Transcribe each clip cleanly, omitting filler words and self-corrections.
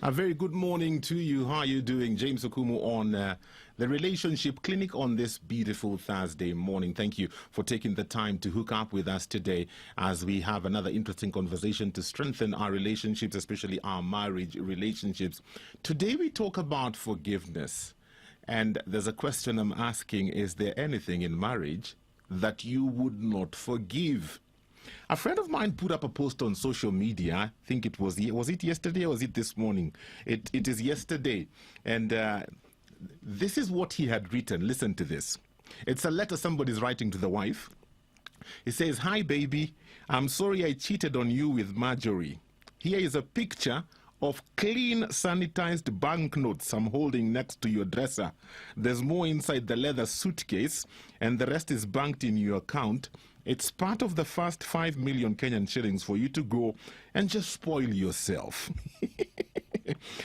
A very good morning to you. How are you doing? James Okumu on the Relationship Clinic on this beautiful Thursday morning. Thank you for taking the time to hook up with us today as we have another interesting conversation to strengthen our relationships, especially our marriage relationships. Today we talk about forgiveness. And there's a question I'm asking, is there anything in marriage that you would not forgive? A friend of mine put up a post on social media. I think it was it yesterday or was it this morning? It is yesterday. And this is what he had written. Listen to this. It's a letter somebody's writing to the wife. He says, "Hi, baby. I'm sorry I cheated on you with Marjorie. Here is a picture of clean, sanitized banknotes I'm holding next to your dresser. There's more inside the leather suitcase, and the rest is banked in your account. It's part of the first 5 million Kenyan shillings for you to go and just spoil yourself.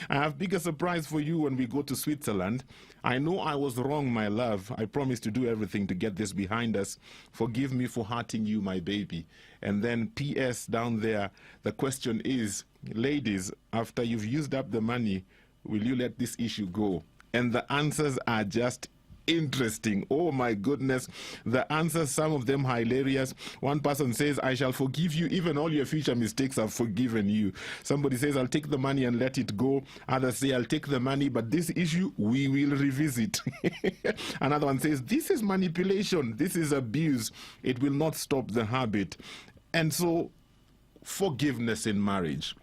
I have bigger surprise for you when we go to Switzerland. I know I was wrong, my love. I promise to do everything to get this behind us. Forgive me for hurting you, my baby." And then PS down there, the question is, ladies, after you've used up the money, will you let this issue go? And the answers are just interesting. Oh my goodness, the answers, some of them hilarious. One person says, "I shall forgive you, even all your future mistakes I've forgiven you." Somebody says, "I'll take the money and let it go." Others say, "I'll take the money, but this issue we will revisit." Another one says, "This is manipulation, this is abuse, it will not stop the habit." And so, forgiveness in marriage.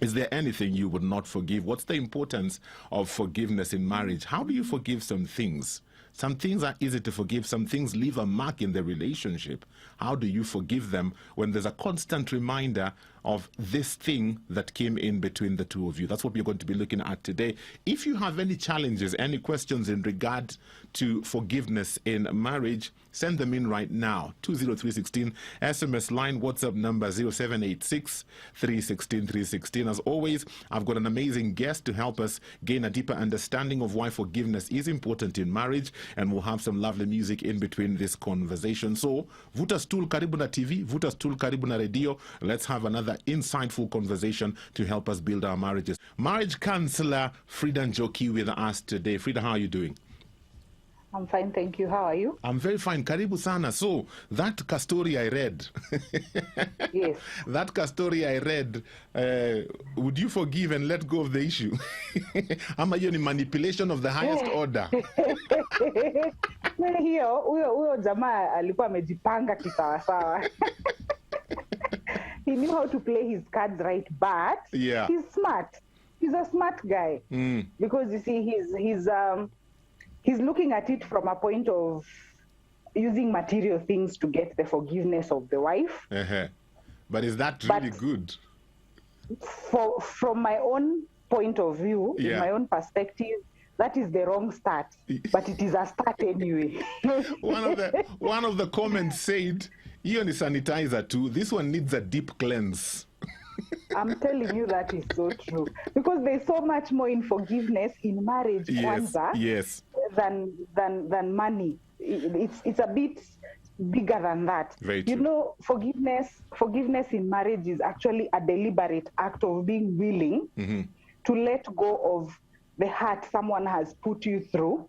Is there anything you would not forgive? What's the importance of forgiveness in marriage? How do you forgive some things? Some things are easy to forgive. Some things leave a mark in the relationship. How do you forgive them when there's a constant reminder of this thing that came in between the two of you? That's what we're going to be looking at today. If you have any challenges, any questions in regard to forgiveness in marriage, send them in right now. 20316, SMS line, WhatsApp number 0786 316 316. As always, I've got an amazing guest to help us gain a deeper understanding of why forgiveness is important in marriage, and we'll have some lovely music in between this conversation. So, vuta stool karibu na TV, vuta stool karibu na radio. Let's have another insightful conversation to help us build our marriages. Marriage counselor Frida Njoki with us today. Frida, how are you doing? I'm fine, thank you. How are you? I'm very fine. Karibu sana. So, that story I read. Yes. That story I read, would you forgive and let go of the issue? Ama hiyo ni manipulation of the highest order. Huyo jamaa alikuwa amejipanga kisawasawa. He knew how to play his cards right, but yeah, he's smart. He's a smart guy. Because you see, he's looking at it from a point of using material things to get the forgiveness of the wife. But is that really good? From my own point of view, in my own perspective, that is the wrong start. But it is a start anyway. One of the comments said, "Hiyo ni sanitizer too. This one needs a deep cleanse." I'm telling you that is so true. Because there's so much more in forgiveness in marriage, Kwanza, yes, than money. It's a bit bigger than that. Very true. You know, forgiveness in marriage is actually a deliberate act of being willing to let go of the hurt someone has put you through,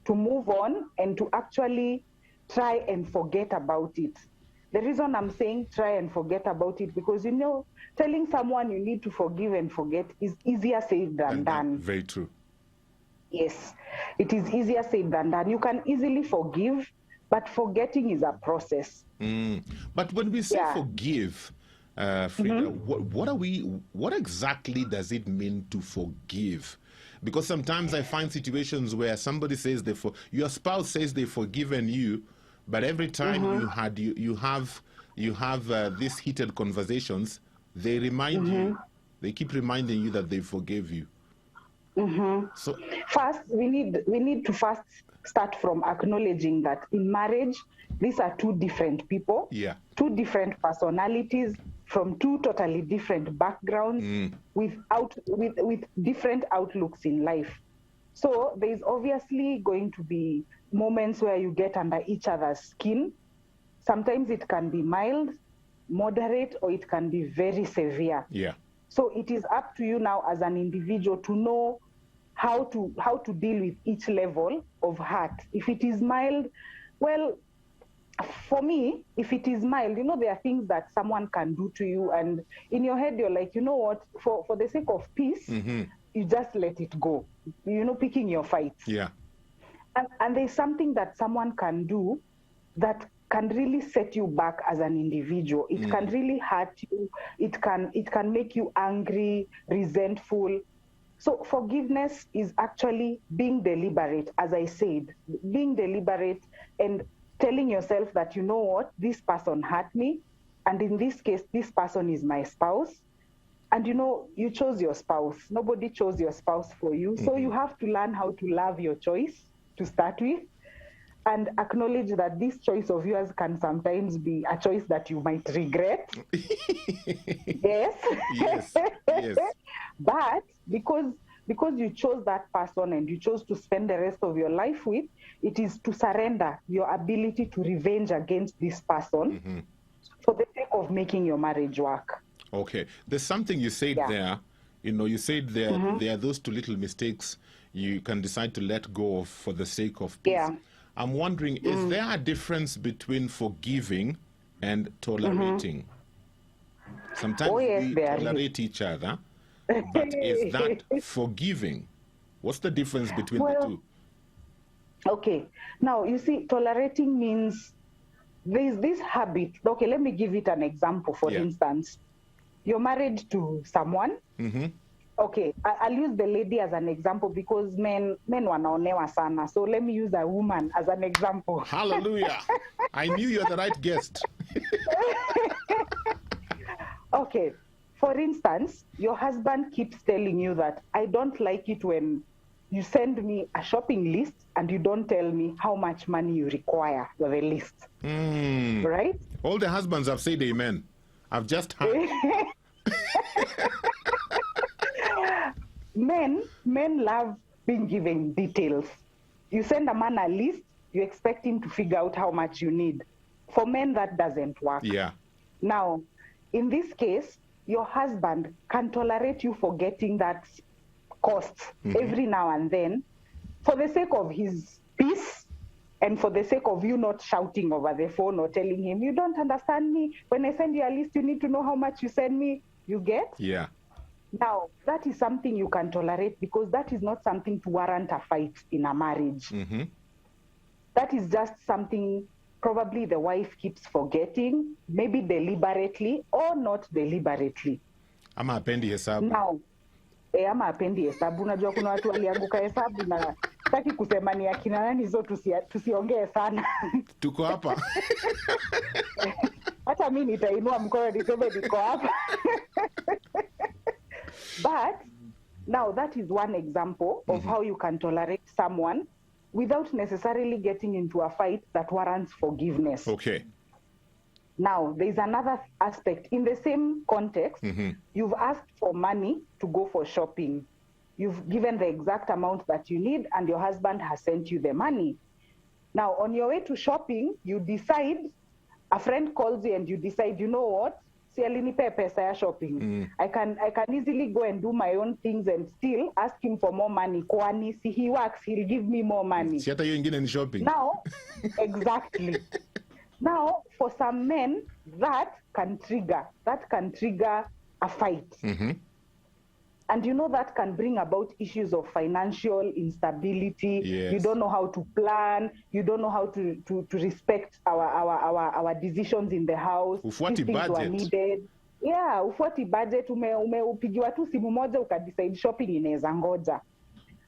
to move on and to actually try and forget about it. The reason I'm saying try and forget about it, because, you know, telling someone you need to forgive and forget is easier said than done. Very true. Yes, it is easier said than done. You can easily forgive, but forgetting is a process. But when we say forgive, Frida, what exactly does it mean to forgive? Because sometimes I find situations where somebody says your spouse says they've forgiven you, but every time you have these heated conversations, they remind you, they keep reminding you that they forgave you. So first, we need to first start from acknowledging that in marriage, these are two different people, two different personalities from two totally different backgrounds with different outlooks in life. So there is obviously going to be moments where you get under each other's skin. Sometimes it can be mild, moderate, or it can be very severe. So it is up to you now as an individual to know how to deal with each level of hurt. If it is mild, well, for me, if it is mild, there are things that someone can do to you, and in your head you're like, you know what, for the sake of peace, you just let it go. Picking your fights. Yeah. And there's something that someone can do that can really set you back as an individual. It can really hurt you. It can make you angry, resentful. So forgiveness is actually being deliberate, as I said, being deliberate and telling yourself that, you know what, this person hurt me. And in this case, this person is my spouse. And you chose your spouse. Nobody chose your spouse for you. So you have to learn how to love your choice to start with, and acknowledge that this choice of yours can sometimes be a choice that you might regret. Yes. Yes. But because you chose that person and you chose to spend the rest of your life with, it is to surrender your ability to revenge against this person for the sake of making your marriage work. Okay. There's something you said there. You said there are those two little mistakes you can decide to let go of for the sake of peace. Yeah. I'm wondering, is there a difference between forgiving and tolerating? Sometimes we tolerate each other, but is that forgiving? What's the difference between the two? Okay. Now, you see, tolerating means there's this habit. Okay, let me give it an example. For instance, you're married to someone. Okay, I'll use the lady as an example because men wanaonewa sana. So let me use a woman as an example. Hallelujah. I knew you're the right guest. Okay, for instance, your husband keeps telling you that I don't like it when you send me a shopping list and you don't tell me how much money you require for the list. Right? All the husbands have said amen. I've just heard. Men love being given details. You send a man a list, you expect him to figure out how much you need. For men, that doesn't work. Yeah. Now, in this case, your husband can tolerate you forgetting that cost every now and then for the sake of his peace and for the sake of you not shouting over the phone or telling him, you don't understand me. When I send you a list, you need to know how much you send me. You get? Yeah. Now, that is something you can tolerate because that is not something to warrant a fight in a marriage. That is just something probably the wife keeps forgetting, maybe deliberately or not deliberately. Ama apendi hesabu. Now, ama apendi hesabu. Unajua kuna watu walianguka hesabu na sitaki kusema ni akina nani, zo tusiongee sana. Tuko hapa. Hata mimi nitainua mkono niseme niko hapa. But now that is one example of how you can tolerate someone without necessarily getting into a fight that warrants forgiveness. Okay. Now, there's another aspect. In the same context, you've asked for money to go for shopping. You've given the exact amount that you need and your husband has sent you the money. Now, on your way to shopping, you decide, a friend calls you and you decide, you know what? Si alinipe pesa ya shopping. I can easily go and do my own things and still ask him for more money. Kwani si he works, he'll give me more money. Si hata hiyo ingine ni shopping. Now, exactly. Now, for some men, that can trigger a fight. And that can bring about issues of financial instability. Yes. You don't know how to plan. You don't know how to respect our decisions in the house. Ufuati These things were needed. Yeah, ufuati budget. Upigiwa tu simu moja ukadecide shopping inaweza ngoja.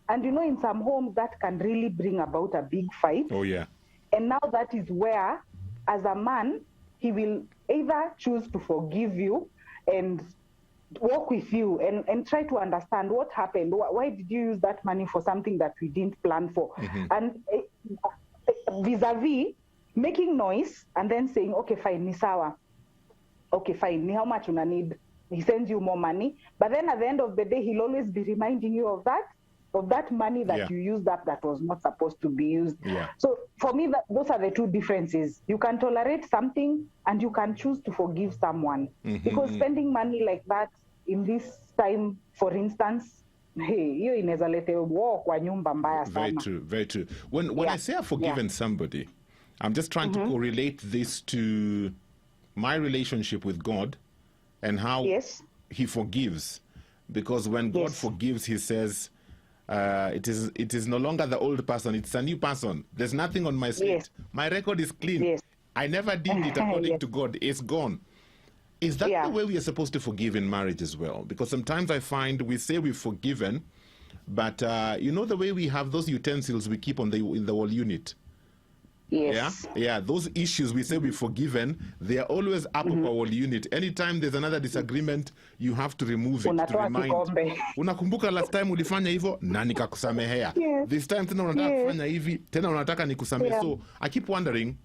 And in some homes that can really bring about a big fight. Oh yeah. And now that is where, as a man, he will either choose to forgive you and work with you and try to understand what happened. Why did you use that money for something that we didn't plan for? And vis-a-vis making noise and then saying, okay, fine, ni sawa. Okay, fine, ni how much una need? He sends you more money. But then at the end of the day, he'll always be reminding you of that money that you used up that was not supposed to be used. Yeah. So for me, those are the two differences. You can tolerate something and you can choose to forgive someone. Because spending money like that in this time, for instance, hiyo inaweza leta war kwa nyumba mbaya sana. Very true, very true. When I say I've forgiven somebody, I'm just trying to correlate this to my relationship with God and how he forgives. Because when God forgives, he says, it is no longer the old person, it's a new person. There's nothing on my slate. My record is clean. I never did it according to God. It's gone. Is that the way we are supposed to forgive in marriage as well? Because sometimes I find we say we've forgiven, but you know the way we have those utensils we keep in the wall unit? Yes. Yeah, those issues we say we've forgiven, they are always up of our wall unit. Anytime there's another disagreement, you have to remove it to remind. Unakumbuka last time ulifanya hivyo na nikakusamehea. This time tena unataka kufanya hivi, tena unataka nikusamehe. So I keep wondering,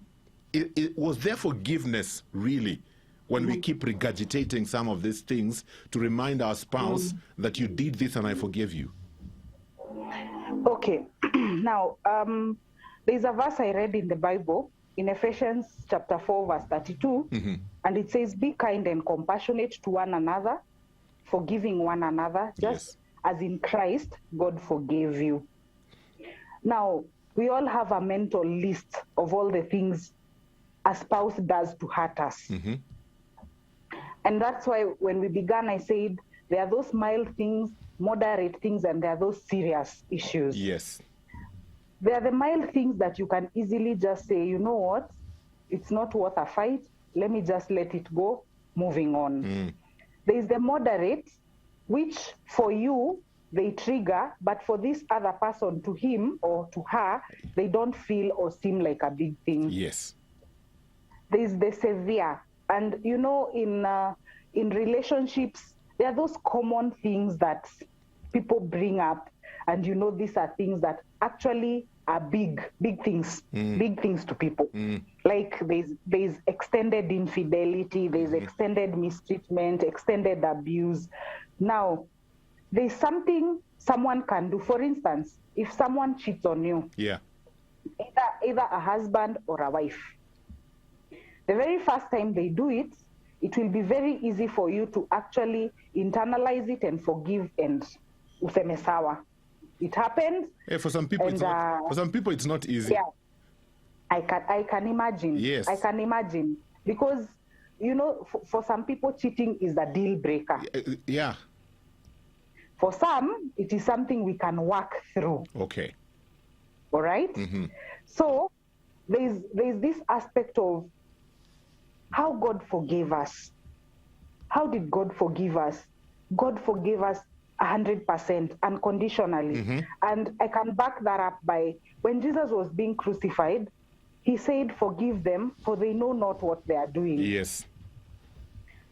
was there forgiveness really when we keep regurgitating some of these things to remind our spouse that you did this and I forgive you? Okay. Now, there's a verse I read in the Bible, in Ephesians chapter 4, verse 32, and it says, be kind and compassionate to one another, forgiving one another, just as in Christ, God forgave you. Now, we all have a mental list of all the things a spouse does to hurt us. And that's why when we began, I said, there are those mild things, moderate things, and there are those serious issues. Yes. There are the mild things that you can easily just say, you know what, it's not worth a fight. Let me just let it go, moving on. There is the moderate, which for you, they trigger, but for this other person, to him or to her, they don't feel or seem like a big thing. Yes. There is the severe. And, you know, in relationships, there are those common things that people bring up. And, you know, these are things that actually are big things to people. Like there's extended infidelity, there's extended mistreatment, extended abuse. Now, there's something someone can do. For instance, if someone cheats on you, either a husband or a wife, the very first time they do it, it will be very easy for you to actually internalize it and forgive and useme sawa. It happened. For some people, it's not easy. Yeah, I can imagine. Yes, I can imagine, because you know, for some people, cheating is a deal breaker. Yeah. For some, it is something we can work through. Okay. All right. So there's this aspect of how God forgave us. How did God forgive us? God forgave us 100% unconditionally. And I can back that up by when Jesus was being crucified, he said, forgive them, for they know not what they are doing. Yes.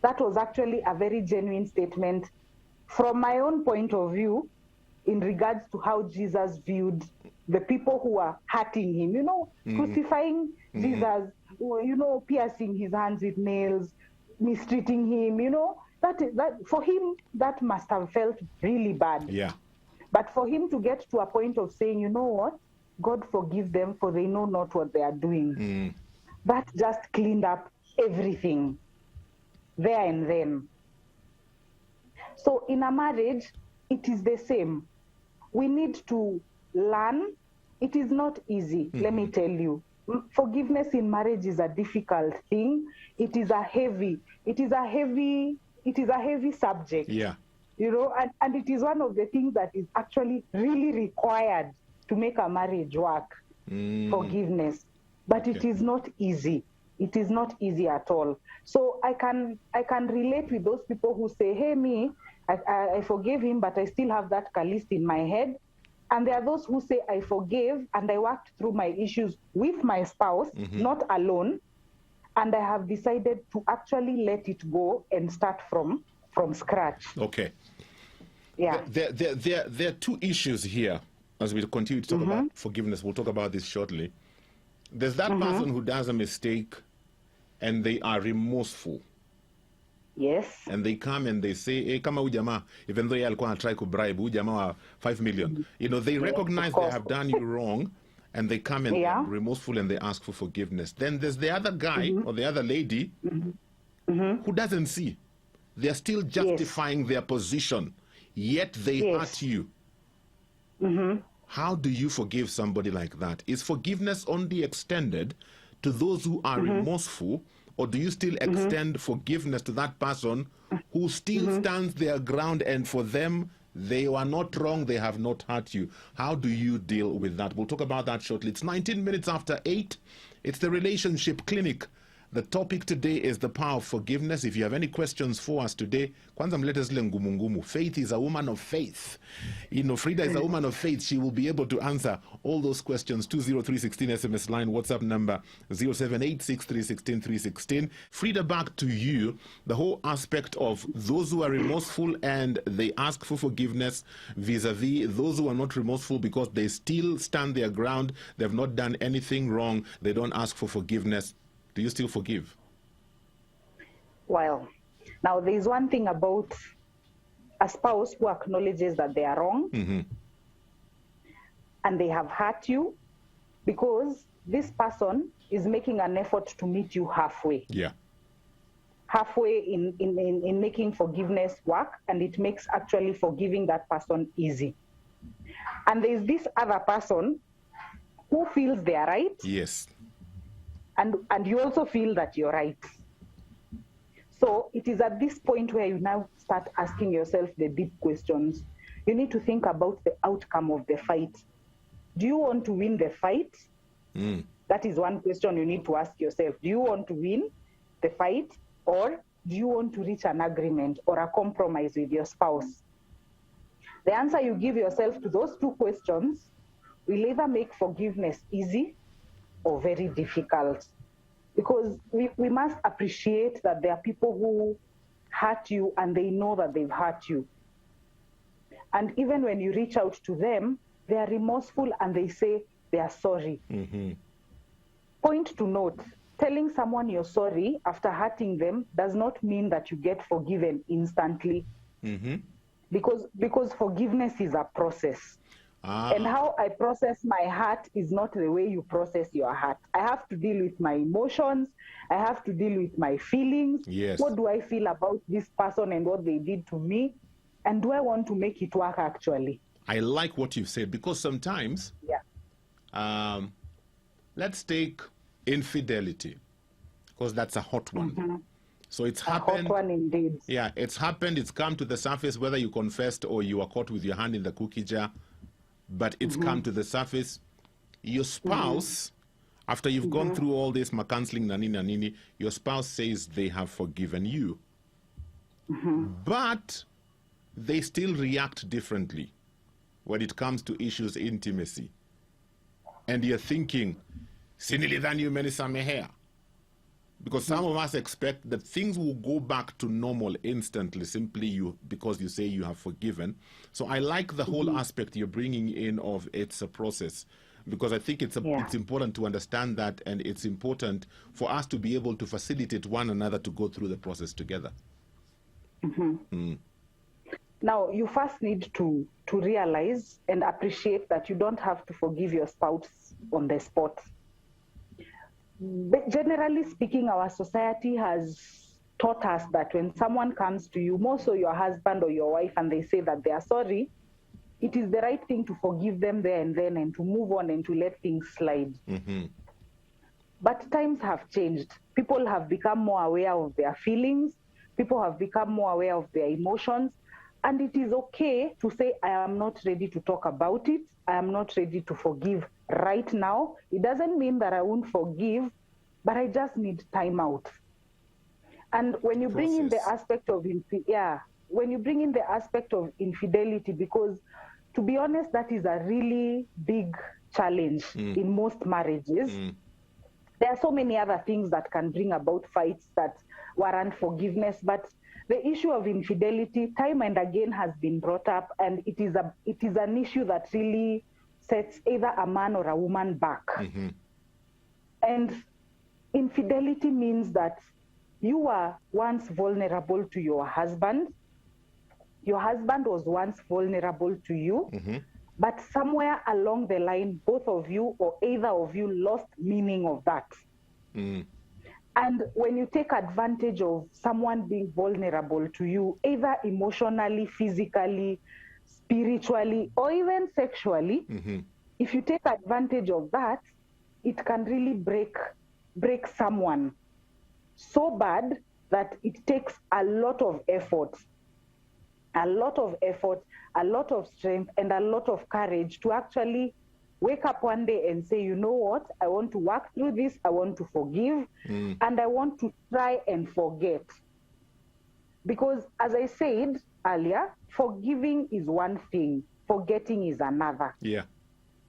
That was actually a very genuine statement from my own point of view in regards to how Jesus viewed the people who are hurting him, you know, crucifying Jesus, you know, piercing his hands with nails, mistreating him, you know. That for him, that must have felt really bad. Yeah. But for him to get to a point of saying, you know what, God forgive them, for they know not what they are doing. That just cleaned up everything there and then. So in a marriage, it is the same. We need to learn. It is not easy, let me tell you. Forgiveness in marriage is a difficult thing. It is a heavy subject. Yeah. You know, and it is one of the things that is actually really required to make a marriage work. Forgiveness. But it is not easy. It is not easy at all. So I can relate with those people who say, hey, I forgave him, but I still have that callist in my head. And there are those who say, I forgave and I worked through my issues with my spouse, not alone. And I have decided to actually let it go and start from scratch. Okay. Yeah. There are two issues here as we continue to talk about forgiveness. We'll talk about this shortly. There's that person who does a mistake and they are remorseful. Yes. And they come and they say, hey, kama ujama, even though alikuwa try to bribe ujama 5 million. You know, they recognize they have done you wrong and they come and they're remorseful and they ask for forgiveness. Then there's the other guy or the other lady who doesn't see they're still justifying their position, yet they hurt you. How do you forgive somebody like that? Is forgiveness only extended to those who are remorseful, or do you still extend forgiveness to that person who still stands their ground, and for them, they were not wrong, they have not hurt you? How do you deal with that? We'll talk about that shortly. It's 19 minutes after 8. It's the Relationship Clinic. The topic today is the power of forgiveness. If you have any questions for us today, kwanza mlete zile ngumu ngumu. Faith is a woman of faith. You know, Frida is a woman of faith. She will be able to answer all those questions. 20316 SMS line, WhatsApp number 0786316316. Frida, back to you. The whole aspect of those who are remorseful and they ask for forgiveness vis-a-vis those who are not remorseful because they still stand their ground. They've not done anything wrong. They don't ask for forgiveness. Do you still forgive? Well, now there's one thing about a spouse who acknowledges that they are wrong and they have hurt you, because this person is making an effort to meet you halfway. Yeah. Halfway in making forgiveness work, and it makes actually forgiving that person easy. And there's this other person who feels they are right. Yes. And you also feel that you're right. So it is at this point where you now start asking yourself the deep questions. You need to think about the outcome of the fight. Do you want to win the fight? That is one question you need to ask yourself. Do you want to win the fight, or do you want to reach an agreement or a compromise with your spouse? The answer you give yourself to those two questions will either make forgiveness easy or very difficult, because we must appreciate that there are people who hurt you and they know that they've hurt you. And even when you reach out to them, they are remorseful and they say they are sorry. Point to note, telling someone you're sorry after hurting them does not mean that you get forgiven instantly, because forgiveness is a process. And how I process my heart is not the way you process your heart. I have to deal with my emotions. I have to deal with my feelings. Yes. What do I feel about this person and what they did to me? And do I want to make it work actually? I like what you've said, because sometimes, let's take infidelity, because that's a hot one. So it's happened. A hot one indeed. Yeah, it's happened. It's come to the surface, whether you confessed or you are caught with your hand in the cookie jar. But it's come to the surface. Your spouse, after you've gone through all this counseling, nanini, your spouse says they have forgiven you. But they still react differently when it comes to issues intimacy. And you're thinking, sinilidhani umenisamehea. Because some of us expect that things will go back to normal instantly, simply because you say you have forgiven. So I like the whole aspect you're bringing in of it's a process, because I think it's important to understand that, and it's important for us to be able to facilitate one another to go through the process together. Now, you first need to realize and appreciate that you don't have to forgive your spouse on the spot. But generally speaking, our society has taught us that when someone comes to you, more so your husband or your wife, and they say that they are sorry, it is the right thing to forgive them there and then and to move on and to let things slide. But times have changed. People have become more aware of their feelings. People have become more aware of their emotions. And it is okay to say, I am not ready to talk about it. I am not ready to forgive right now. It doesn't mean that I won't forgive, but I just need time out. And when you bring in the aspect of infidelity, because to be honest, that is a really big challenge in most marriages. There are so many other things that can bring about fights that warrant forgiveness, but the issue of infidelity, time and again, has been brought up, and it is an issue that really sets either a man or a woman back. And infidelity means that you were once vulnerable to your husband. Your husband was once vulnerable to you, but somewhere along the line, both of you or either of you lost meaning of that. And And when you take advantage of someone being vulnerable to you, either emotionally, physically, spiritually, or even sexually, if you take advantage of that, it can really break someone so bad that it takes a lot of effort, a lot of strength, and a lot of courage to actually wake up one day and say, you know what, I want to work through this, I want to forgive, and I want to try and forget. Because as I said earlier, forgiving is one thing, forgetting is another. Yeah,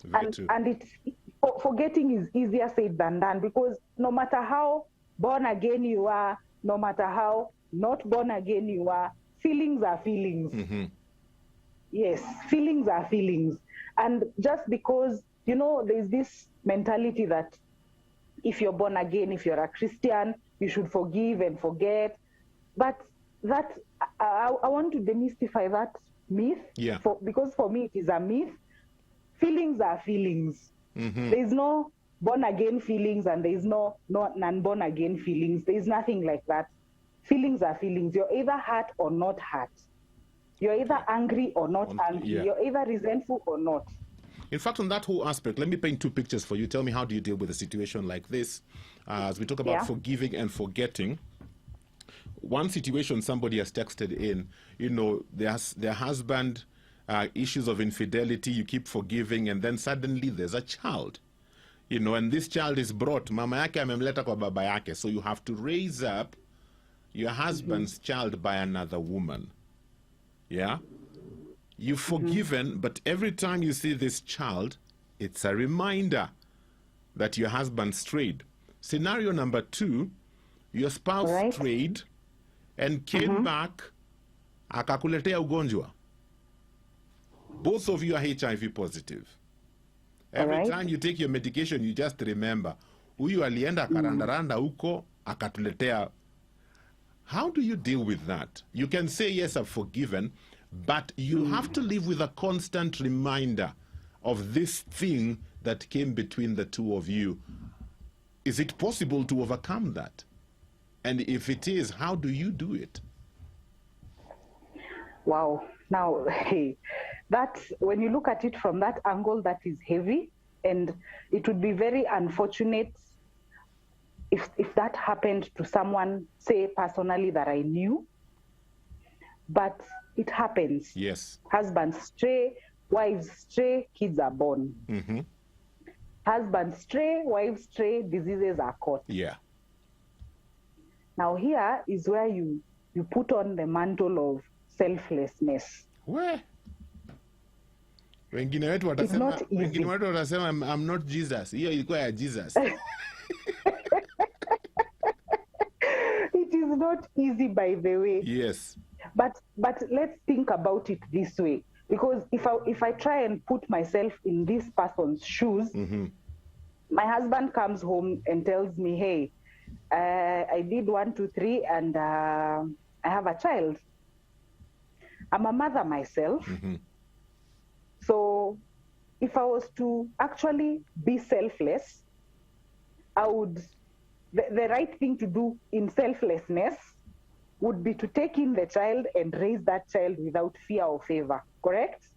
very true. And forgetting is easier said than done, because no matter how born again you are, no matter how not born again you are, feelings are feelings. Yes, feelings are feelings. And just because, there's this mentality that if you're born again, if you're a Christian, you should forgive and forget. But that, I want to demystify that myth. Yeah. Because for me, it is a myth. Feelings are feelings. There's no born again feelings and there's no non-born again feelings. There's nothing like that. Feelings are feelings. You're either hurt or not hurt. You're either angry or not angry. Yeah. You're either resentful or not. In fact, on that whole aspect, let me paint two pictures for you. Tell me, how do you deal with a situation like this? As we talk about forgiving and forgetting, one situation somebody has texted in, their husband, issues of infidelity, you keep forgiving, and then suddenly there's a child. And this child is brought, mama yake amemleta kwa baba yake, so you have to raise up your husband's child by another woman. Yeah? You've forgiven, but every time you see this child, it's a reminder that your husband strayed. Scenario number 2, your spouse strayed and came back, akakuletea ugonjwa. Both of you are HIV positive. Every time you take your medication, you just remember, huyu alienda karandaranda huko, akatuletea. How do you deal with that? You can say, yes, I've forgiven, but you have to live with a constant reminder of this thing that came between the two of you. Is it possible to overcome that? And if it is, how do you do it? Wow. Now, that's, when you look at it from that angle, that is heavy. And it would be very unfortunate if that happened to someone, say, personally, that I knew. But it happens. Yes. Husbands stray, wives stray, kids are born. Husbands stray, wives stray, diseases are caught. Yeah. Now here is where you put on the mantle of selflessness. Where? Wengine wetu watasema I'm not Jesus. Hiyo ilikuwa ya Jesus. It is not easy, by the way. Yes. But let's think about it this way, because if I try and put myself in this person's shoes, my husband comes home and tells me, hey, I did 1, 2, 3, and I have a child. I'm a mother myself. So if I was to actually be selfless, I would, the right thing to do in selflessness would be to take in the child and raise that child without fear or favor. Correct?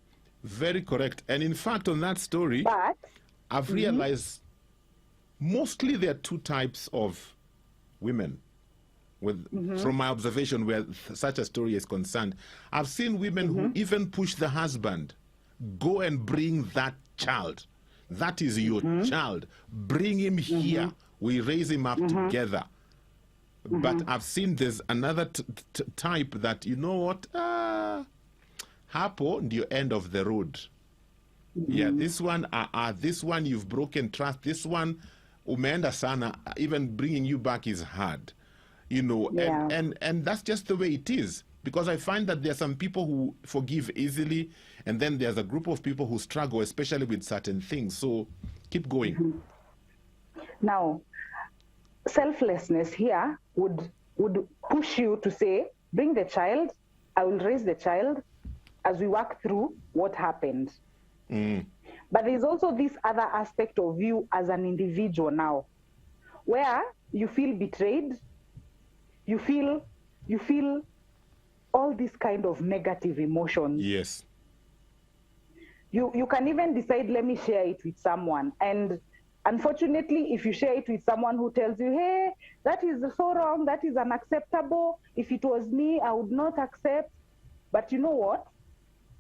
Very correct. And in fact, on that story, I've realized mostly there are 2 types of women. From my observation, where such a story is concerned, I've seen women who even push the husband, go and bring that child. That is your child. Bring him here. We raise him up together. But I've seen there's another type that, you know what, hapo ndio end of the road. Yeah, this one, you've broken trust. This one, umeenda sana, even bringing you back is hard. And that's just the way it is. Because I find that there are some people who forgive easily, and then there's a group of people who struggle, especially with certain things. So keep going. Now, selflessness here would push you to say, bring the child, I will raise the child as we work through what happened. But there's also this other aspect of you as an individual now, where you feel betrayed, you feel all these kind of negative emotions. Yes. You can even decide, let me share it with someone. And unfortunately, if you share it with someone who tells you, hey, that is so wrong, that is unacceptable, if it was me, I would not accept. But you know what?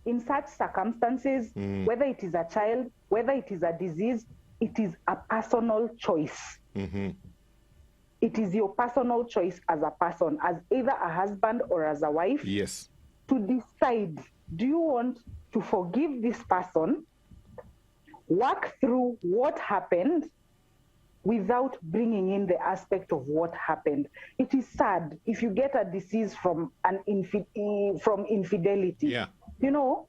In such circumstances, whether it is a child, whether it is a disease, it is a personal choice. It is your personal choice as a person, as either a husband or as a wife, yes, to decide, do you want to forgive this person, work through what happened without bringing in the aspect of what happened. It is sad if you get a disease from from infidelity. Yeah. You know,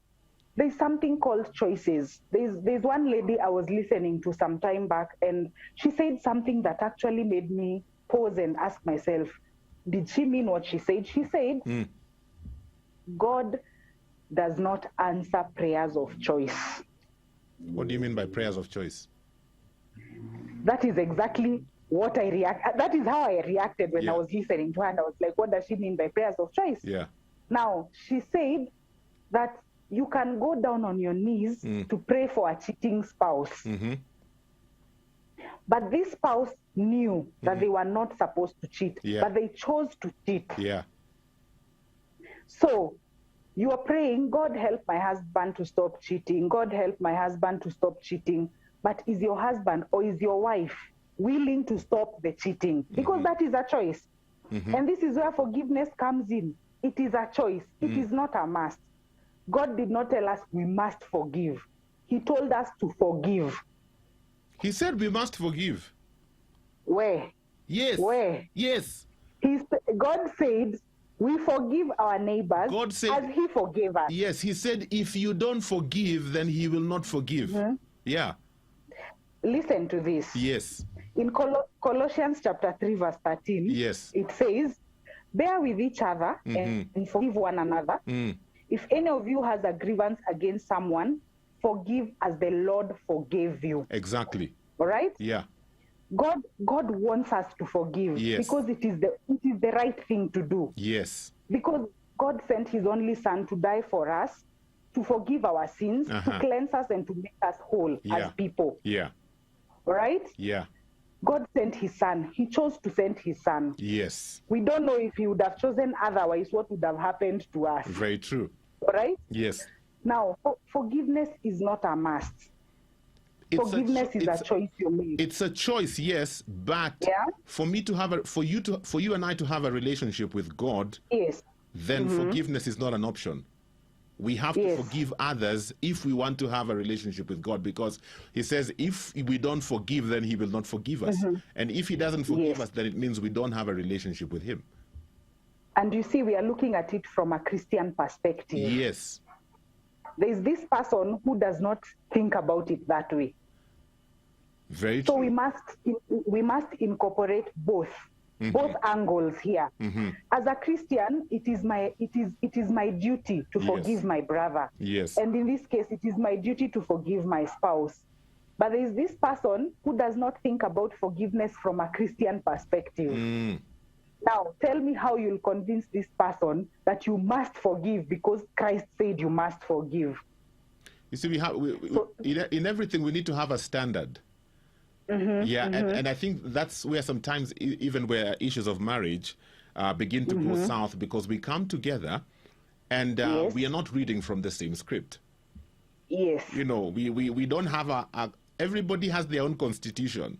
there's something called choices. There's one lady I was listening to some time back, and she said something that actually made me pause and ask myself, did she mean what she said? She said, God does not answer prayers of choice. What do you mean by prayers of choice? That is exactly what I react. That is how I reacted when I was listening to her. And I was like, what does she mean by prayers of choice? Yeah. Now, she said that you can go down on your knees to pray for a cheating spouse. But this spouse knew that they were not supposed to cheat, but they chose to cheat. Yeah. So you are praying, God help my husband to stop cheating. God help my husband to stop cheating. But is your husband or is your wife willing to stop the cheating? Because that is a choice. And this is where forgiveness comes in. It is a choice. It is not a must. God did not tell us we must forgive. He told us to forgive. He said we must forgive. Where? Yes. Where? Yes. God said we forgive our neighbors God said, as he forgave us. Yes, he said if you don't forgive, then he will not forgive. Yeah. Listen to this. Yes. In Colossians chapter 3 verse 13, yes, it says, bear with each other and forgive one another. If any of you has a grievance against someone, forgive as the Lord forgave you. Exactly. All right? Yeah. God wants us to forgive because it is the right thing to do. Yes. Because God sent his only son to die for us, to forgive our sins, to cleanse us and to make us whole as people. Yeah. All right? Yeah. God sent his son. He chose to send his son. Yes. We don't know if he would have chosen otherwise what would have happened to us. Very true. All right? Yes. Now, forgiveness is not a must. Forgiveness is a choice you make. It's a choice, yes, but for me to have for you and I to have a relationship with God, then forgiveness is not an option. We have to forgive others if we want to have a relationship with God, because he says if we don't forgive, then he will not forgive us. And if he doesn't forgive us, then it means we don't have a relationship with him. And you see, we are looking at it from a Christian perspective. Yes. There is this person who does not think about it that way. Very true. So we must incorporate both angles here. As a Christian, it is my duty to forgive my brother. Yes. And in this case, it is my duty to forgive my spouse. But there is this person who does not think about forgiveness from a Christian perspective. Now, tell me how you'll convince this person that you must forgive because Christ said you must forgive. You see, in everything we need to have a standard. And I think that's where sometimes even where issues of marriage begin to go south, because we come together and we are not reading from the same script. Yes. You know, we don't have everybody has their own constitution.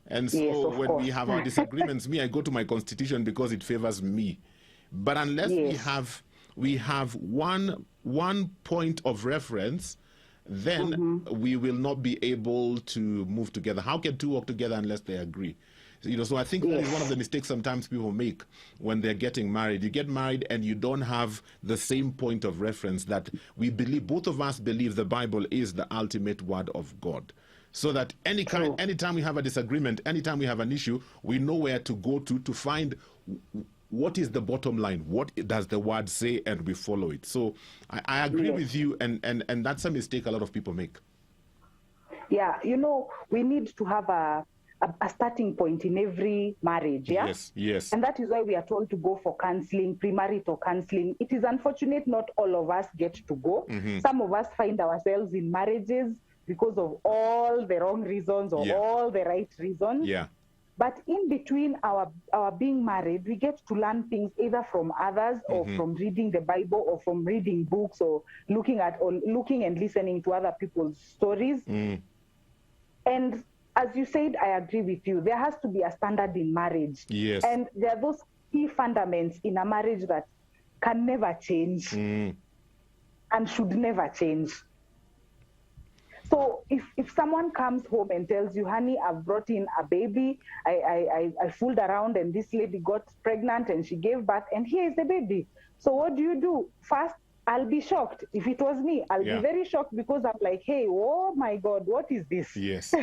And so when we have our disagreements, I go to my constitution because it favors me. But unless we have one point of reference, then we will not be able to move together. How can two walk together unless they agree? You know, so I think that is one of the mistakes sometimes people make when they're getting married. You get married and you don't have the same point of reference that we believe. Both of us believe the Bible is the ultimate word of God. So that anytime we have a disagreement, anytime we have an issue, we know where to go to find what is the bottom line, what does the word say, and we follow it. So I agree with you, and that's a mistake a lot of people make. Yeah, you know, we need to have a a starting point in every marriage, yeah? Yes, yes. And that is why we are told to go for counseling, premarital counseling. It is unfortunate not all of us get to go. Some of us find ourselves in marriages because of all the wrong reasons or all the right reasons. Yeah. But in between our being married, we get to learn things either from others or from reading the Bible or from reading books or looking and listening to other people's stories. And as you said, I agree with you. There has to be a standard in marriage. Yes. And there are those key fundaments in a marriage that can never change and should never change. So if someone comes home and tells you, honey, I've brought in a baby, I fooled around and this lady got pregnant and she gave birth and here is the baby. So what do? First, I'll be shocked. If it was me, I'll be very shocked because I'm like, hey, oh my God, what is this? Yes.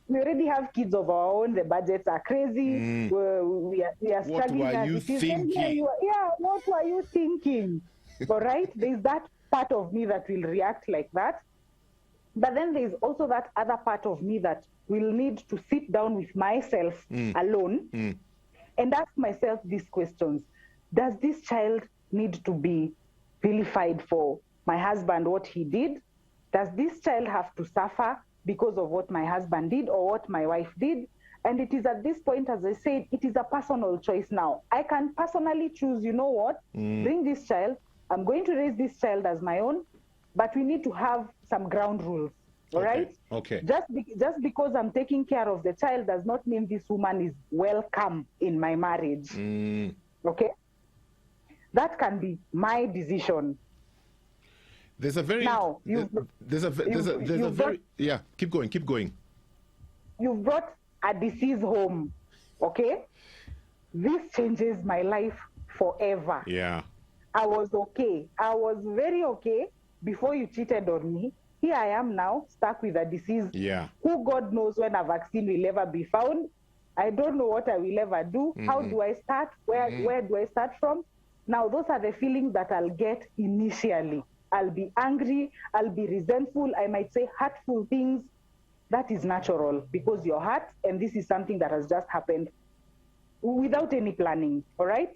We already have kids of our own. The budgets are crazy. We are struggling. What were you thinking? What were you thinking? All right. There's that part of me that will react like that. But then there's also that other part of me that will need to sit down with myself alone and ask myself these questions. Does this child need to be vilified for my husband, what he did? Does this child have to suffer because of what my husband did or what my wife did? And it is at this point, as I said, it is a personal choice now. I can personally choose, you know what, bring this child. I'm going to raise this child as my own, but we need to have some ground rules, all right? Okay. Just because I'm taking care of the child does not mean this woman is welcome in my marriage, okay? That can be my decision. There's a very now keep going. You've brought a disease home, okay? This changes my life forever. Yeah. I was okay. I was very okay before you cheated on me. Here I am now, stuck with a disease. Yeah. Who God knows when a vaccine will ever be found. I don't know what I will ever do. How do I start? Where do I start from? Now, those are the feelings that I'll get initially. I'll be angry. I'll be resentful. I might say hurtful things. That is natural because you're hurt, and this is something that has just happened without any planning, all right?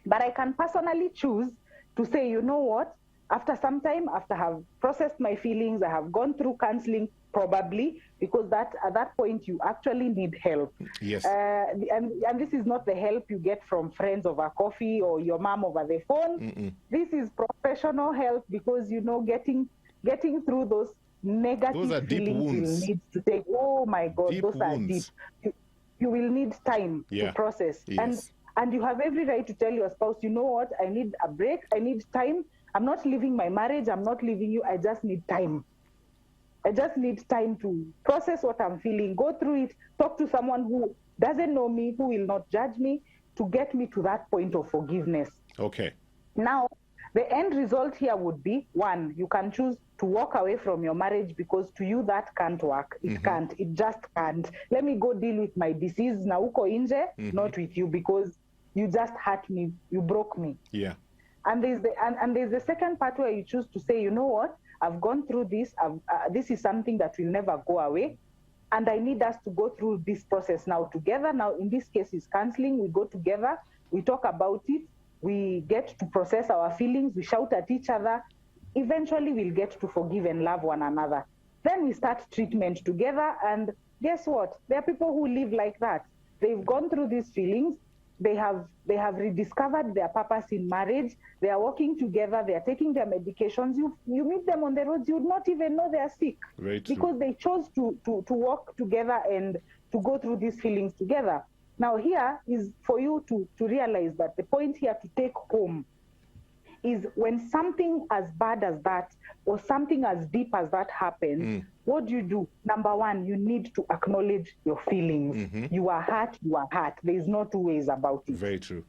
But I can personally choose to say, you know what? After some time, after I have processed my feelings, I have gone through counseling, probably, because at that point, you actually need help. Yes. And this is not the help you get from friends over coffee or your mom over the phone. This is professional help because, you know, getting through those negative feelings will need to take, oh my God, those are deep. You will need time to process. Yes. And you have every right to tell your spouse, you know what, I need a break, I need time. I'm not leaving my marriage, I'm not leaving you, I just need time. I just need time to process what I'm feeling, go through it, talk to someone who doesn't know me, who will not judge me, to get me to that point of forgiveness. Okay. Now, the end result here would be, one, you can choose to walk away from your marriage because to you that can't work. It can't. It just can't. Let me go deal with my disease na uko inje, not with you because you just hurt me. You broke me. Yeah. And there's the second part where you choose to say, you know what? I've gone through this. This is something that will never go away. And I need us to go through this process now together. Now, in this case, is counseling. We go together. We talk about it. We get to process our feelings. We shout at each other. Eventually, we'll get to forgive and love one another. Then we start treatment together. And guess what? There are people who live like that. They've gone through these feelings. They have rediscovered their purpose in marriage. They are working together. They are taking their medications. You meet them on the roads, you would not even know they are sick. Right. Because they chose to work together and to go through these feelings together. Now here is for you to realize that the point here to take home is when something as bad as that or something as deep as that happens, what do? Number one, you need to acknowledge your feelings. You are hurt, you are hurt. There is no two ways about it. Very true.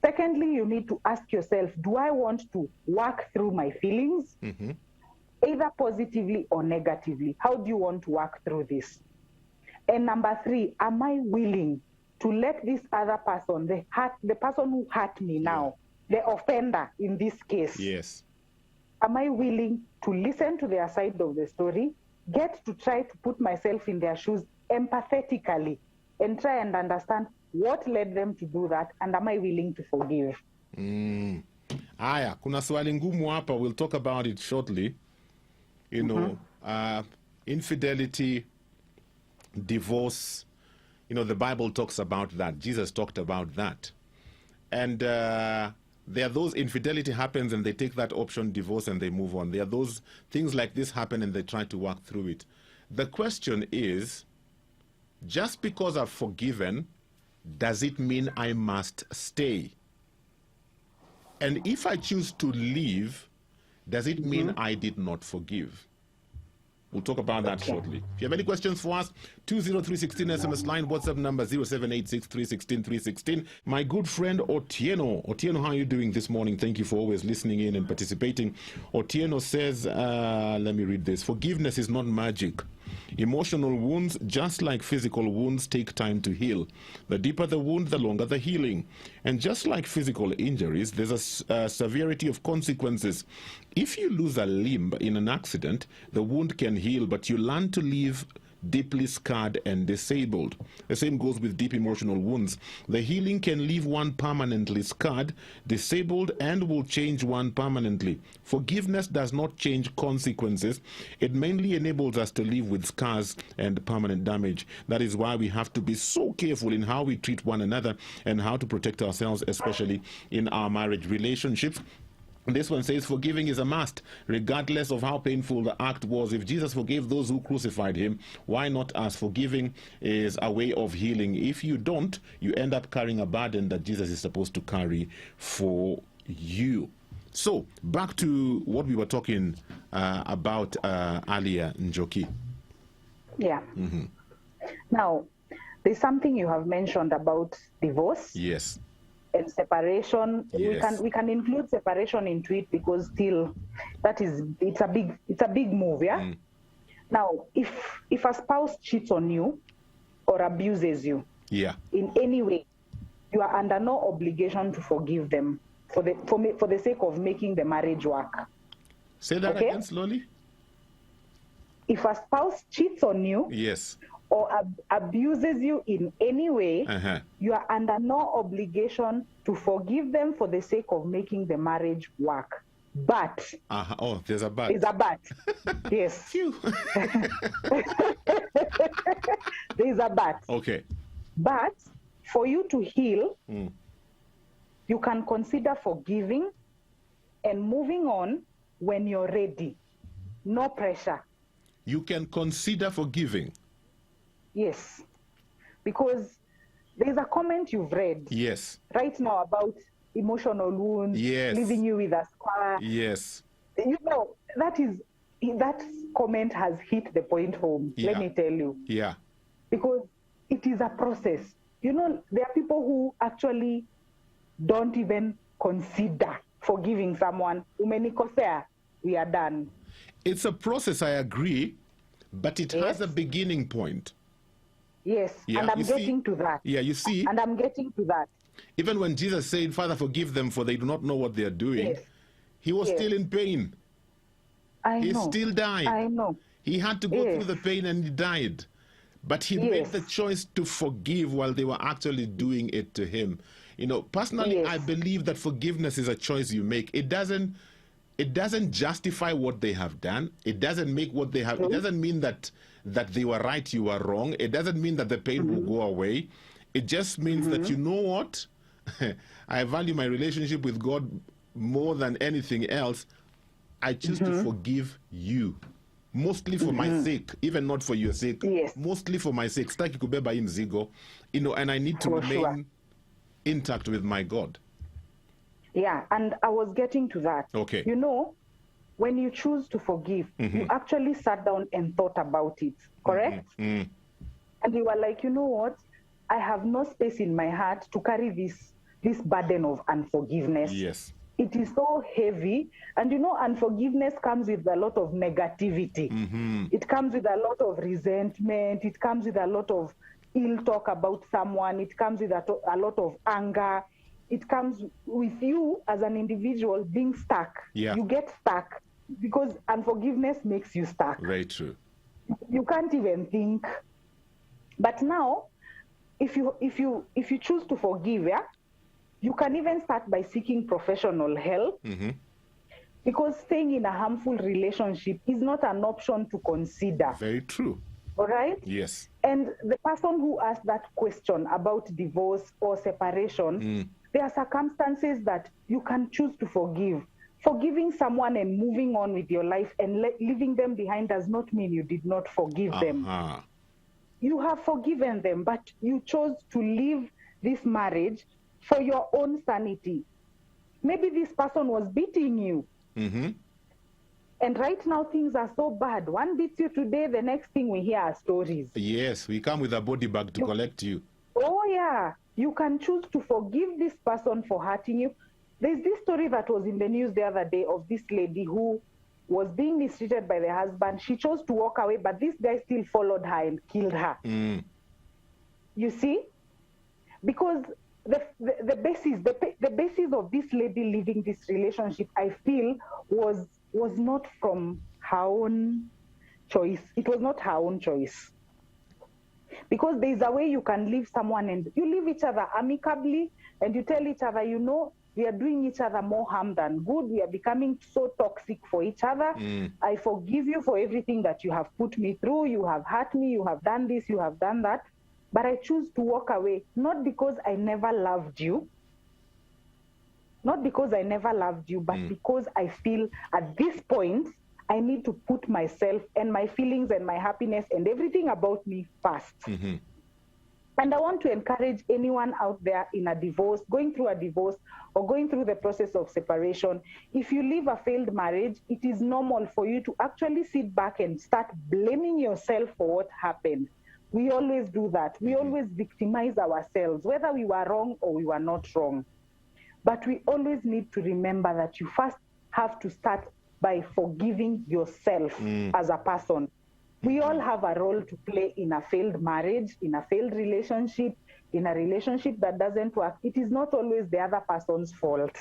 Secondly, you need to ask yourself, do I want to work through my feelings? Either positively or negatively. How do you want to work through this? And number three, am I willing to let this other person, the person who hurt me now, the offender in this case, yes, am I willing to listen to their side of the story, get to try to put myself in their shoes, empathetically and try and understand what led them to do that, and am I willing to forgive? Aya, kuna swali ngumu hapa. We'll talk about it shortly. You know, infidelity, divorce, you know, the Bible talks about that. Jesus talked about that. And there are those, infidelity happens and they take that option, divorce, and they move on. There are those things like this happen and they try to work through it. The question is, just because I've forgiven, does it mean I must stay? And if I choose to leave, does it mean I did not forgive? We'll talk about that shortly. If you have any questions for us, 20316 SMS line, WhatsApp number 0786316316. My good friend Otieno. Otieno, how are you doing this morning? Thank you for always listening in and participating. Otieno says, let me read this. Forgiveness is not magic. Emotional wounds, just like physical wounds, take time to heal. The deeper the wound, the longer the healing. And just like physical injuries, there's a severity of consequences. If you lose a limb in an accident, the wound can heal, but you learn to live deeply scarred and disabled. The same goes with deep emotional wounds. The healing can leave one permanently scarred, disabled, and will change one permanently. Forgiveness does not change consequences. It mainly enables us to live with scars and permanent damage. That is why we have to be so careful in how we treat one another and how to protect ourselves, especially in our marriage relationships. This one says forgiving is a must, regardless of how painful the act was. If Jesus forgave those who crucified him, why not us? Forgiving is a way of healing. If you don't, you end up carrying a burden that Jesus is supposed to carry for you. So, back to what we were talking about earlier, Njoki. Yeah. Now, there's something you have mentioned about divorce. Yes. And separation. Yes. We can include separation into it because still it's a big move, yeah. Now, if a spouse cheats on you or abuses you, in any way, you are under no obligation to forgive them for the sake of making the marriage work. Say that again slowly. If a spouse cheats on you, yes, or abuses you in any way, you are under no obligation to forgive them for the sake of making the marriage work. But oh, there's a but. There's a but. Yes. There's a but. Okay. But for you to heal, you can consider forgiving and moving on when you're ready. No pressure. You can consider forgiving. Yes, because there's a comment you've read right now about emotional wounds, leaving you with a scar. Yes. You know, that comment has hit the point home, let me tell you. Yeah. Because it is a process. You know, there are people who actually don't even consider forgiving someone. Umenikosea, we are done. It's a process, I agree, but it has a beginning point. Yes, and I'm getting to that. Yeah, you see. And I'm getting to that. Even when Jesus said, Father, forgive them, for they do not know what they are doing, he was still in pain. He still died. I know. He had to go through the pain and he died. But he made the choice to forgive while they were actually doing it to him. You know, personally, I believe that forgiveness is a choice you make. It doesn't justify what they have done. It doesn't make what they have. It doesn't mean that they were right, you were wrong. It doesn't mean that the pain will go away. It just means that, you know what? I value my relationship with God more than anything else. I choose to forgive you. Mostly for my sake, even not for your sake. Yes. Mostly for my sake. Staki kubeba hii mzigo. You know, and I need to remain intact with my God. Yeah, and I was getting to that. Okay. You know, when you choose to forgive, you actually sat down and thought about it, correct? And you were like, you know what? I have no space in my heart to carry this burden of unforgiveness. Yes. It is so heavy. And you know, unforgiveness comes with a lot of negativity. It comes with a lot of resentment. It comes with a lot of ill talk about someone. It comes with a lot of anger. It comes with you as an individual being stuck. Yeah. You get stuck because unforgiveness makes you stuck. Very true. You can't even think. But now, if you choose to forgive, yeah, you can even start by seeking professional help. Because staying in a harmful relationship is not an option to consider. Very true. All right? Yes. And the person who asked that question about divorce or separation, there are circumstances that you can choose to forgive. Forgiving someone and moving on with your life and leaving them behind does not mean you did not forgive them. You have forgiven them, but you chose to leave this marriage for your own sanity. Maybe this person was beating you. And right now things are so bad. One beats you today, the next thing we hear are stories. Yes, we come with a body bag to collect you. Oh yeah, you can choose to forgive this person for hurting you. There's this story that was in the news the other day of this lady who was being mistreated by the husband. She chose to walk away, but this guy still followed her and killed her. You see? Because the basis of this lady leaving this relationship, I feel, was not from her own choice. It was not her own choice. Because there's a way you can leave someone and you leave each other amicably and you tell each other, you know, we are doing each other more harm than good. We are becoming so toxic for each other. I forgive you for everything that you have put me through. You have hurt me. You have done this. You have done that. But I choose to walk away, not because I never loved you, but because I feel at this point, I need to put myself and my feelings and my happiness and everything about me first. And I want to encourage anyone out there in a divorce, going through a divorce or going through the process of separation. If you leave a failed marriage, it is normal for you to actually sit back and start blaming yourself for what happened. We always do that. We always victimize ourselves, whether we were wrong or we were not wrong. But we always need to remember that you first have to start by forgiving yourself as a person. We all have a role to play in a failed marriage, in a failed relationship, in a relationship that doesn't work. It is not always the other person's fault.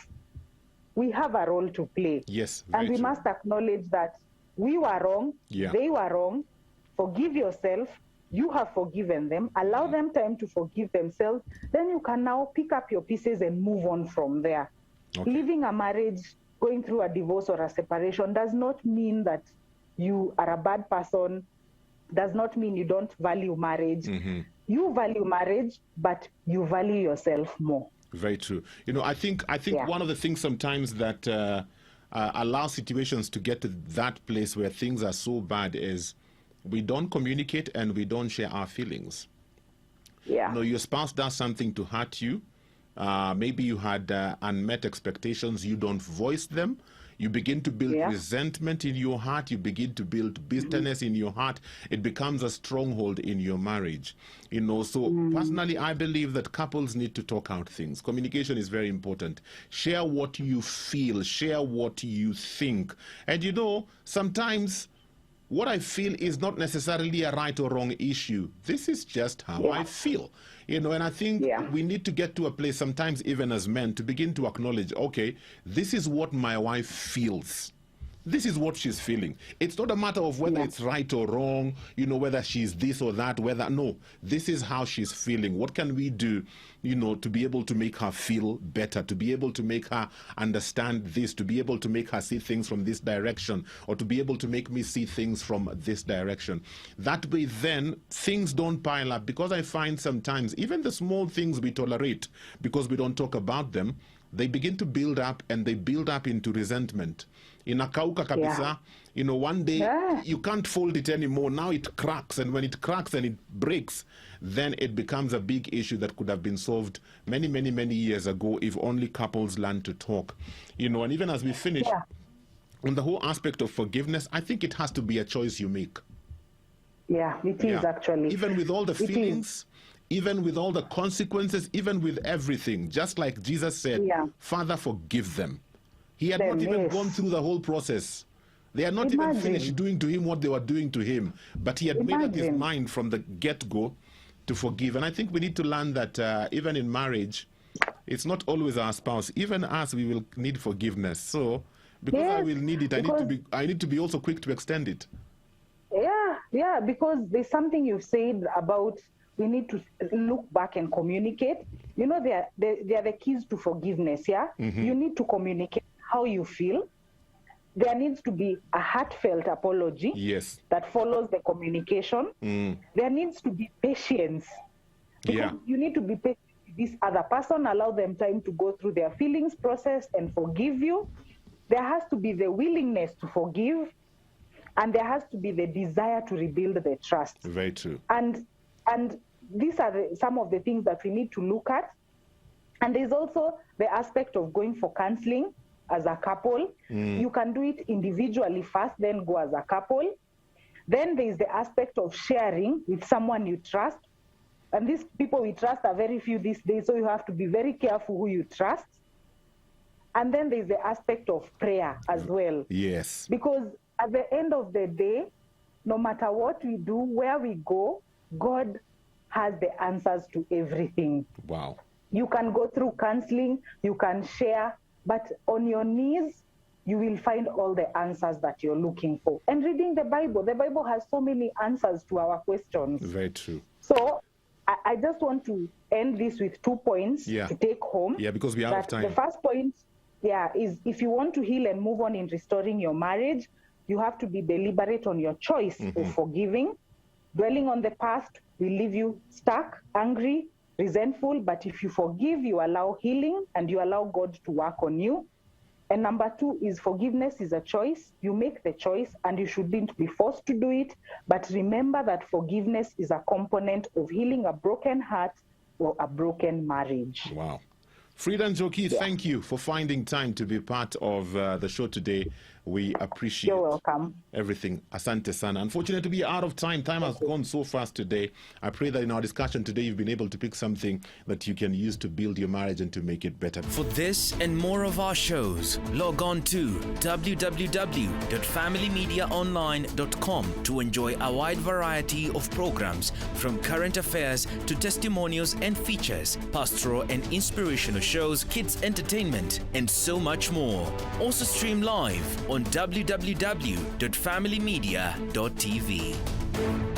We have a role to play. Yes, and we must acknowledge that we were wrong, they were wrong. Forgive yourself. You have forgiven them. Allow them time to forgive themselves. Then you can now pick up your pieces and move on from there. Leaving a marriage, going through a divorce or a separation does not mean that you are a bad person, does not mean you don't value marriage. You value marriage, but you value yourself more. Very true. You know, I think one of the things sometimes that allows situations to get to that place where things are so bad is we don't communicate and we don't share our feelings. You know, your spouse does something to hurt you. Maybe you had unmet expectations. You don't voice them. You begin to build resentment in your heart. You begin to build bitterness in your heart. It becomes a stronghold in your marriage. You know, so personally, I believe that couples need to talk out things. Communication is very important. Share what you feel. Share what you think. And you know, sometimes what I feel is not necessarily a right or wrong issue. This is just how I feel. You know, and I think we need to get to a place sometimes, even as men, to begin to acknowledge, okay, this is what my wife feels. This is what she's feeling. It's not a matter of whether it's right or wrong, you know, whether she's this or that, no, this is how she's feeling. What can we do, you know, to be able to make her feel better, to be able to make her understand this, to be able to make her see things from this direction, or to be able to make me see things from this direction. That way then things don't pile up, because I find sometimes even the small things we tolerate because we don't talk about them, they begin to build up, and they build up into resentment. Inakauka kabisa, you know, one day you can't fold it anymore. Now it cracks, and when it cracks and it breaks, then it becomes a big issue that could have been solved many, many, many years ago if only couples learn to talk. You know, and even as we finish, on the whole aspect of forgiveness, I think it has to be a choice you make. Yeah, it is actually. Even with all the feelings, even with all the consequences, even with everything, just like Jesus said, Father, forgive them. He had not even gone through the whole process. They had not even finished doing to him what they were doing to him. But he had made up his mind from the get-go to forgive. And I think we need to learn that even in marriage, it's not always our spouse. Even us, we will need forgiveness. So because I will need it, I need to be also quick to extend it. Yeah, because there's something you've said about we need to look back and communicate. You know, they are the keys to forgiveness, yeah? You need to communicate how you feel. There needs to be a heartfelt apology that follows the communication. There needs to be patience. Because you need to be patient with this other person, allow them time to go through their feelings process and forgive you. There has to be the willingness to forgive, and there has to be the desire to rebuild the trust. Very true. And these are some of the things that we need to look at. And there's also the aspect of going for counseling as a couple. You can do it individually first, then go as a couple. Then there's the aspect of sharing with someone you trust. And these people we trust are very few these days, so you have to be very careful who you trust. And then there's the aspect of prayer as well. Yes. Because at the end of the day, no matter what we do, where we go, God has the answers to everything. Wow. You can go through counseling, you can share, but on your knees, you will find all the answers that you're looking for. And reading the Bible has so many answers to our questions. Very true. So I just want to end this with 2 points to take home. Yeah, because we are out of time. The first point, is if you want to heal and move on in restoring your marriage, you have to be deliberate on your choice of forgiving. Dwelling on the past will leave you stuck, angry, resentful, but if you forgive, you allow healing and you allow God to work on you. And number 2 is forgiveness is a choice. You make the choice and you shouldn't be forced to do it. But remember that forgiveness is a component of healing a broken heart or a broken marriage. Wow. Frida Njoki, thank you for finding time to be part of the show today. We appreciate You're welcome. Everything. Asante sana. Unfortunately, to be out of time. Time has gone so fast today. I pray that in our discussion today, you've been able to pick something that you can use to build your marriage and to make it better. For this and more of our shows, log on to www.familymediaonline.com to enjoy a wide variety of programs from current affairs to testimonials and features, pastoral and inspirational shows, kids entertainment, and so much more. Also stream live on www.familymedia.tv.